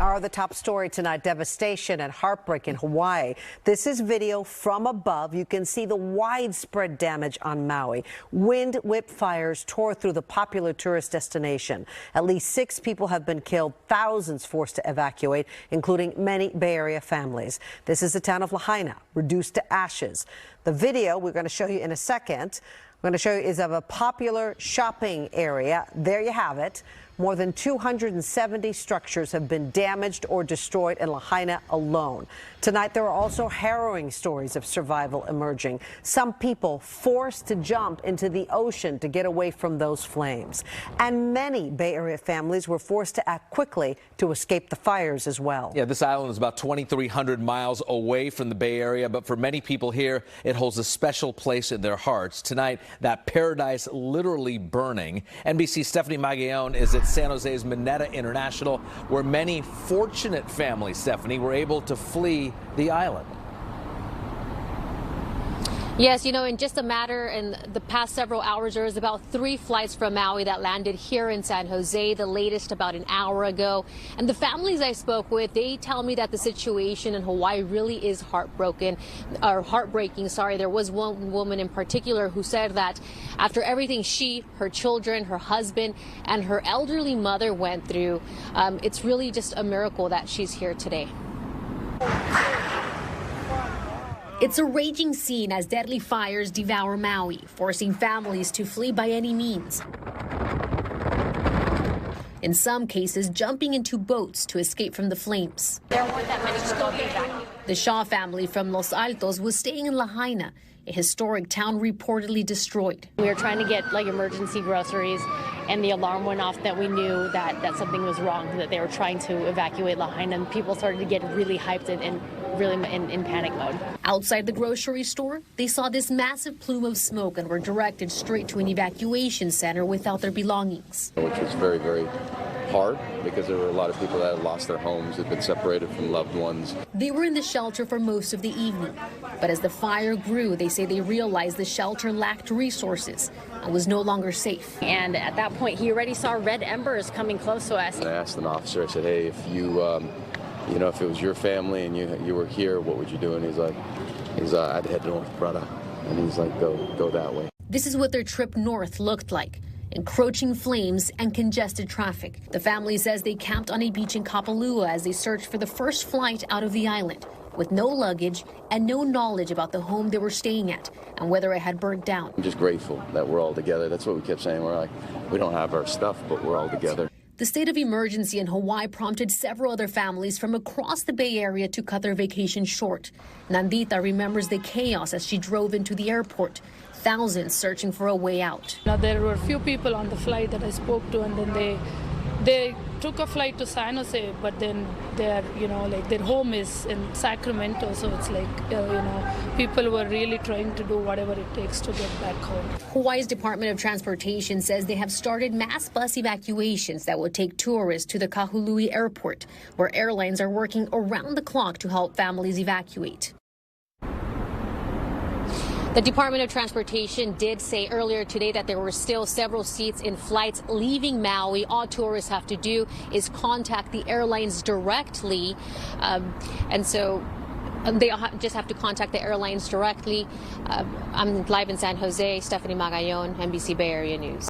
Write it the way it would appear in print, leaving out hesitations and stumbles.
Are the top story tonight: devastation and heartbreak in Hawaii. This is video from above. You can see the widespread damage on Maui. Wind whipped fires tore through the popular tourist destination. At least 6 people have been killed, thousands forced to evacuate, including many Bay Area families. This is the town of Lahaina, reduced to ashes. The video we're going to show you in a second, is of a popular shopping area. There you have it. More than 270 structures have been damaged or destroyed in Lahaina alone. Tonight, there are also harrowing stories of survival emerging. Some people forced to jump into the ocean to get away from those flames. And many Bay Area families were forced to act quickly to escape the fires as well. Yeah, this island is about 2,300 miles away from the Bay Area, but for many people here, it holds a special place in their hearts. Tonight, that paradise literally burning. NBC's Stephanie Magallon is at San Jose's Mineta International, where many fortunate families, Stephanie, were able to flee the island. Yes, you know, in just a matter in the past several hours, there was about 3 flights from Maui that landed here in San Jose, the latest about an hour ago. And the families I spoke with, they tell me that the situation in Hawaii really is heartbreaking. There was one woman in particular who said that after everything she, her children, her husband, and her elderly mother went through, it's really just a miracle that she's here today. It's a raging scene as deadly fires devour Maui, forcing families to flee by any means. In some cases, jumping into boats to escape from the flames. There weren't that many people evacuated. The Shaw family from Los Altos was staying in Lahaina, a historic town reportedly destroyed. We were trying to get emergency groceries, and the alarm went off that we knew that something was wrong, that they were trying to evacuate Lahaina, and people started to get really hyped and really in panic mode. Outside the grocery store, they saw this massive plume of smoke and were directed straight to an evacuation center without their belongings. Which was very, very hard because there were a lot of people that had lost their homes, had been separated from loved ones. They were in the shelter for most of the evening, but as the fire grew, they say they realized the shelter lacked resources and was no longer safe. And at that point, he already saw red embers coming close to us. I asked an officer, I said, hey, if if it was your family and you were here, what would you do? And he's like, I'd head north, brother. And he's like, go that way. This is what their trip north looked like. Encroaching flames and congested traffic. The family says they camped on a beach in Kapalua as they searched for the first flight out of the island, with no luggage and no knowledge about the home they were staying at and whether it had burnt down. I'm just grateful that we're all together. That's what we kept saying. We're like, we don't have our stuff, but we're all together. The state of emergency in Hawaii prompted several other families from across the Bay Area to cut their vacation short. Nandita remembers the chaos as she drove into the airport. Thousands searching for a way out. Now, there were a few people on the flight that I spoke to, and then they took a flight to San Jose, but then their home is in Sacramento, so it's people were really trying to do whatever it takes to get back home. Hawaii's Department of Transportation says they have started mass bus evacuations that will take tourists to the Kahului airport, where airlines are working around the clock to help families evacuate. The Department of Transportation did say earlier today that there were still several seats in flights leaving Maui. All tourists have to do is contact the airlines directly. And so they just have to contact the airlines directly. I'm live in San Jose. Stephanie Magallon, NBC Bay Area News.